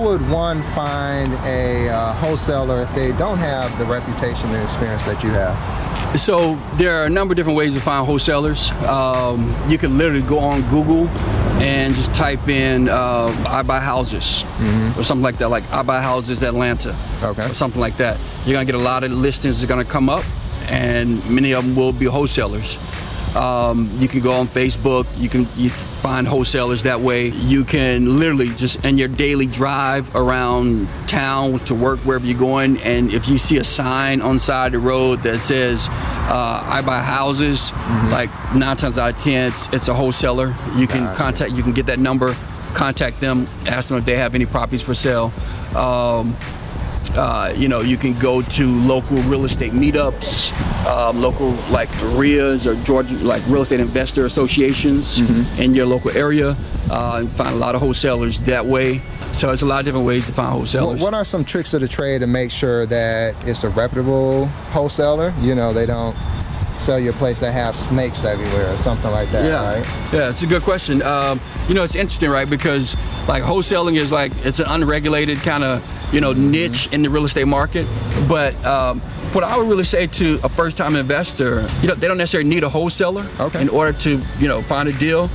would one find a wholesaler if they don't have the reputation and experience that you have? So there are a number of different ways to find wholesalers. You can literally go on Google and just type in I buy houses or something like that, like I buy houses Atlanta, or something like that. You're gonna get a lot of listings that are gonna come up, and many of them will be wholesalers. You can go on Facebook, you find wholesalers that way. You can literally just in your daily drive around town to work, wherever you're going, and if you see a sign on the side of the road that says I buy houses, like 9 times out of 10 it's a wholesaler. You can contact, you can get that number, contact them, ask them if they have any properties for sale. You know, you can go to local real estate meetups, local like RIAs or Georgia like real estate investor associations in your local area, and find a lot of wholesalers that way. So it's a lot of different ways to find wholesalers. What are some tricks of the trade to make sure that it's a reputable wholesaler? You know, they don't sell you a place that have snakes everywhere or something like that, right? Yeah, it's a good question. You know, it's interesting, right? Because like wholesaling is like, it's an unregulated kind of, you know, niche in the real estate market. But what I would really say to a first-time investor, you know, they don't necessarily need a wholesaler in order to, you know, find a deal.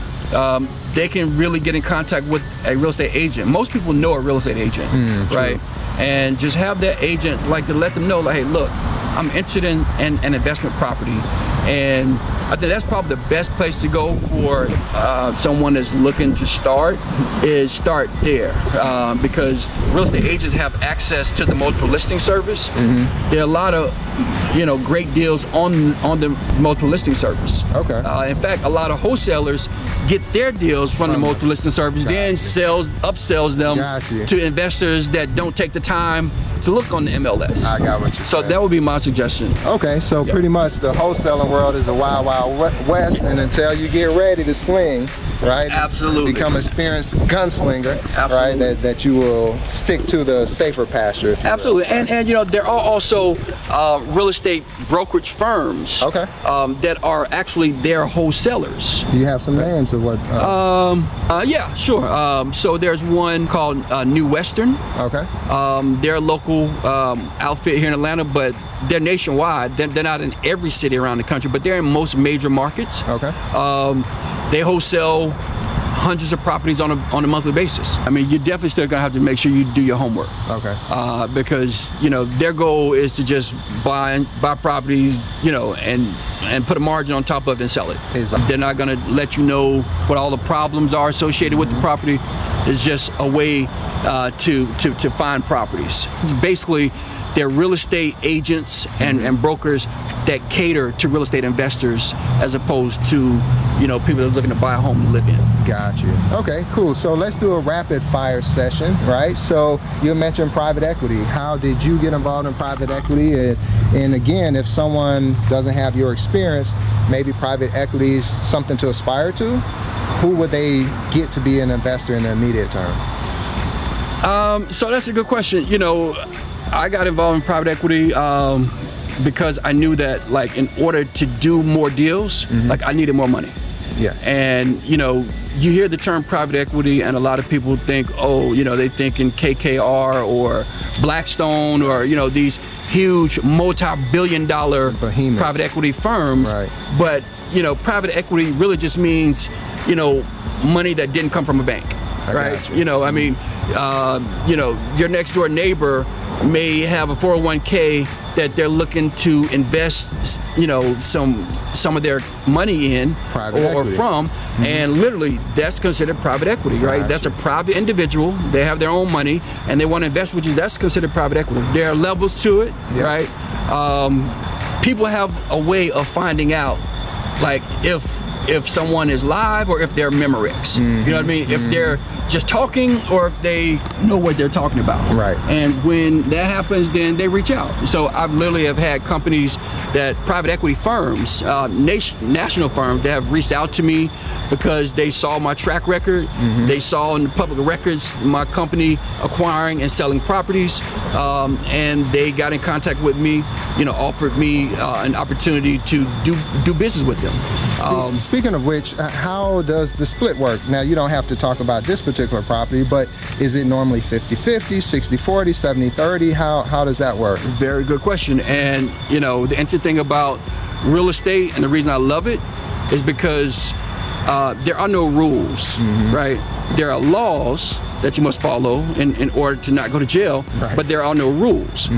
They can really get in contact with a real estate agent. Most people know a real estate agent, right? And just have that agent, like, to let them know, like, hey, look, I'm interested in an investment property, and I think that's probably the best place to go for someone that's looking to start, is start there, because real estate agents have access to the multiple listing service. There are a lot of, you know, great deals on the multiple listing service. In fact, a lot of wholesalers get their deals from the multiple listing service, then upsells them to investors that don't take the time to look on the MLS. I got what you're saying. So that would be my suggestion. Okay, so pretty much the wholesaling world is a wild, wild west, and until you get ready to swing, right? Absolutely. Become experienced gunslinger, right? That you will stick to the safer pasture. Absolutely, and you know, there are also real estate brokerage firms that are actually their wholesalers. You have some names of what? Yeah, sure. So there's one called New Western. They're a local outfit here in Atlanta, but they're nationwide. They're not in every city around the country, but they're in most major markets. They wholesale hundreds of properties on a monthly basis. I mean, you're definitely still gonna have to make sure you do your homework. Because, you know, their goal is to just buy properties, you know, and put a margin on top of it and sell it. They're not gonna let you know what all the problems are associated with the property. It's just a way to find properties. Basically, they're real estate agents and brokers that cater to real estate investors, as opposed to, you know, people that are looking to buy a home to live in. Got you. Okay, cool. So let's do a rapid fire session, right? So you mentioned private equity. How did you get involved in private equity? And again, if someone doesn't have your experience, maybe private equity is something to aspire to, who would they get to be an investor in the immediate term? So that's a good question. You know, I got involved in private equity because I knew that, like, in order to do more deals, like, I needed more money. And, you know, you hear the term private equity and a lot of people think, oh, you know, they think in KKR or Blackstone or, you know, these huge multi-billion-dollar private equity firms. But, you know, private equity really just means, you know, money that didn't come from a bank, right? You know, I mean, you know, your next door neighbor may have a 401k that they're looking to invest, you know, some of their money in or from, and literally that's considered private equity, right? That's a private individual. They have their own money and they want to invest with you. That's considered private equity. There are levels to it, right? People have a way of finding out, like, if someone is live or if they're Memorex. You know what I mean? If they're just talking or if they know what they're talking about. And when that happens, then they reach out. So I've literally have had companies that private equity firms, national firms, that have reached out to me because they saw my track record. They saw in the public records my company acquiring and selling properties, and they got in contact with me, you know, offered me an opportunity to do business with them. Speaking of which, how does the split work? Now, you don't have to talk about this particular particular property, but is it normally 50-50, 60-40, 70-30? How does that work? Very good question. And you know, the interesting thing about real estate, and the reason I love it, is because there are no rules, right? There are laws that you must follow in order to not go to jail, Right. but there are no rules.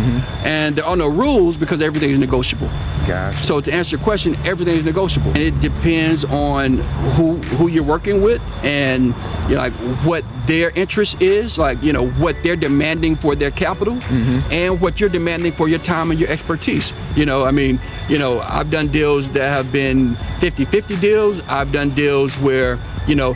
And there are no rules because everything is negotiable. Gotcha. So to answer your question, everything is negotiable. And it depends on who you're working with, and you know, like what their interest is, like, you know, what they're demanding for their capital, and what you're demanding for your time and your expertise. You know, I mean, you know, I've done deals that have been 50-50 deals. I've done deals where, you know,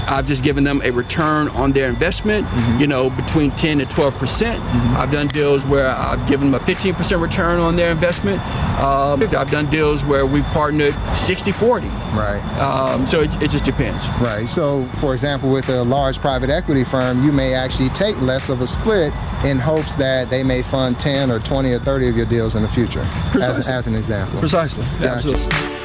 I've just given them a return on their investment, you know, between 10 and 12%. I've done deals where I've given them a 15% return on their investment. I've done deals where we partnered 60-40. Right. So it just depends. Right. So, for example, with a large private equity firm, you may actually take less of a split in hopes that they may fund 10 or 20 or 30 of your deals in the future, as an example. Precisely. Gotcha. Absolutely.